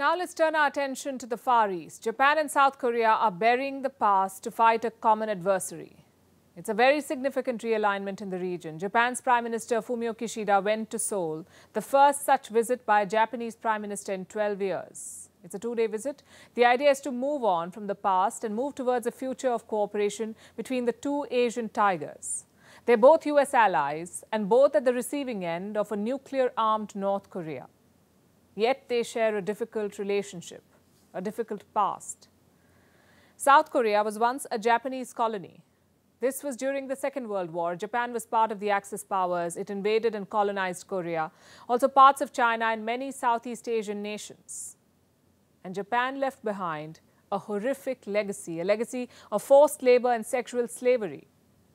Now let's turn our attention to the Far East. Japan and South Korea are burying the past to fight a common adversary. It's a very significant realignment in the region. Japan's Prime Minister Fumio Kishida went to Seoul, the first such visit by a Japanese Prime Minister in 12 years. It's a two-day visit. The idea is to move on from the past and move towards a future of cooperation between the two Asian tigers. They're both US allies and both at the receiving end of a nuclear-armed North Korea. Yet they share a difficult relationship, a difficult past. South Korea was once a Japanese colony. This was during the Second World War. Japan was part of the Axis powers. It invaded and colonized Korea, also parts of China and many Southeast Asian nations. And Japan left behind a horrific legacy, a legacy of forced labor and sexual slavery.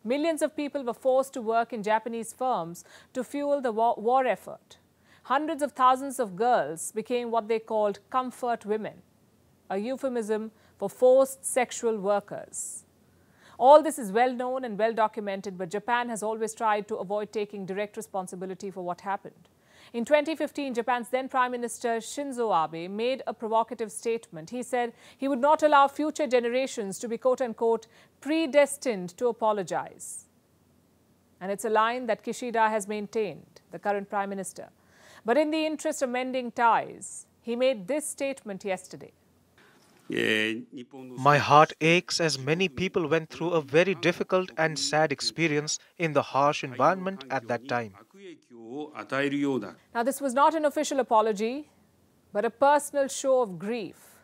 Millions of people were forced to work in Japanese firms to fuel the war effort. Hundreds of thousands of girls became what they called comfort women, a euphemism for forced sexual workers. All this is well known and well documented, but Japan has always tried to avoid taking direct responsibility for what happened. In 2015, Japan's then Prime Minister Shinzo Abe made a provocative statement. He said he would not allow future generations to be quote-unquote predestined to apologize. And it's a line that Kishida has maintained, the current Prime Minister. But in the interest of mending ties, he made this statement yesterday. My heart aches as many people went through a very difficult and sad experience in the harsh environment at that time. Now, this was not an official apology, but a personal show of grief.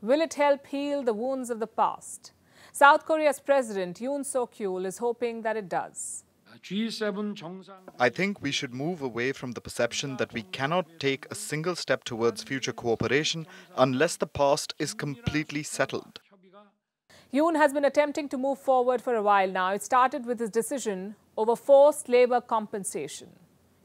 Will it help heal the wounds of the past? South Korea's President Yoon Suk-yeol is hoping that it does. I think we should move away from the perception that we cannot take a single step towards future cooperation unless the past is completely settled. Yoon has been attempting to move forward for a while now. It started with his decision over forced labor compensation.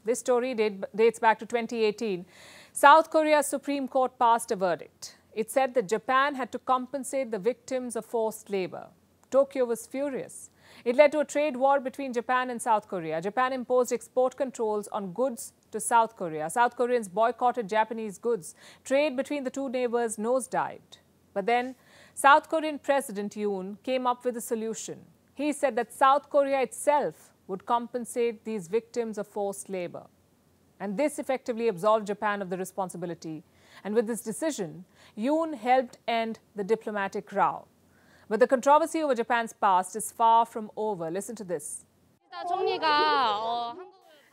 This story dates back to 2018. South Korea's Supreme Court passed a verdict. It said that Japan had to compensate the victims of forced labor. Tokyo was furious. It led to a trade war between Japan and South Korea. Japan imposed export controls on goods to South Korea. South Koreans boycotted Japanese goods. Trade between the two neighbors nosedived. But then South Korean President Yoon came up with a solution. He said that South Korea itself would compensate these victims of forced labor. And this effectively absolved Japan of the responsibility. And with this decision, Yoon helped end the diplomatic row. But the controversy over Japan's past is far from over. Listen to this.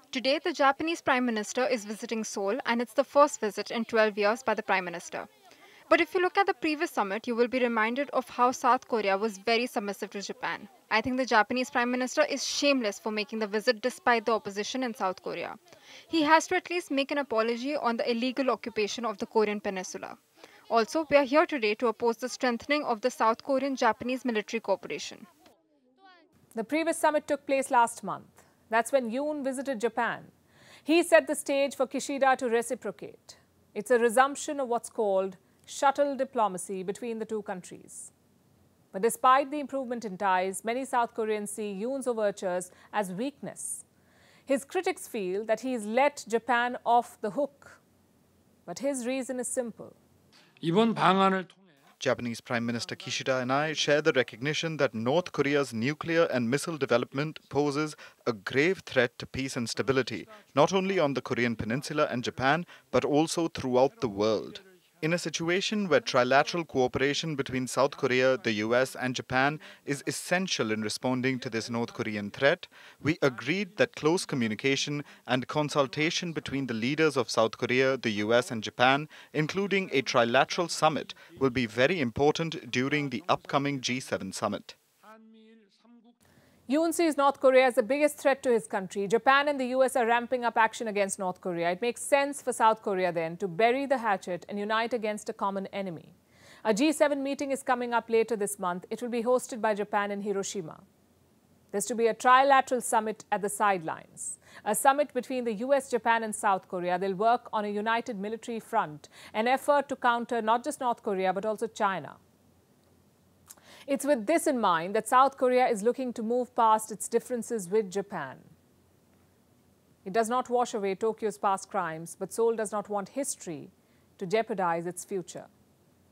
Today, the Japanese Prime Minister is visiting Seoul, and it's the first visit in 12 years by the Prime Minister. But if you look at the previous summit, you will be reminded of how South Korea was very submissive to Japan. I think the Japanese Prime Minister is shameless for making the visit despite the opposition in South Korea. He has to at least make an apology on the illegal occupation of the Korean peninsula. Also, we are here today to oppose the strengthening of the South Korean-Japanese military cooperation. The previous summit took place last month. That's when Yoon visited Japan. He set the stage for Kishida to reciprocate. It's a resumption of what's called shuttle diplomacy between the two countries. But despite the improvement in ties, many South Koreans see Yoon's overtures as weakness. His critics feel that he's let Japan off the hook. But his reason is simple. Japanese Prime Minister Kishida and I share the recognition that North Korea's nuclear and missile development poses a grave threat to peace and stability, not only on the Korean peninsula and Japan, but also throughout the world. In a situation where trilateral cooperation between South Korea, the US and Japan is essential in responding to this North Korean threat, we agreed that close communication and consultation between the leaders of South Korea, the US and Japan, including a trilateral summit, will be very important during the upcoming G7 summit. Yoon sees North Korea as the biggest threat to his country. Japan and the US are ramping up action against North Korea. It makes sense for South Korea then to bury the hatchet and unite against a common enemy. A G7 meeting is coming up later this month. It will be hosted by Japan in Hiroshima. There's to be a trilateral summit at the sidelines. A summit between the US, Japan and South Korea. They'll work on a united military front, an effort to counter not just North Korea but also China. It's with this in mind that South Korea is looking to move past its differences with Japan. It does not wash away Tokyo's past crimes, but Seoul does not want history to jeopardize its future.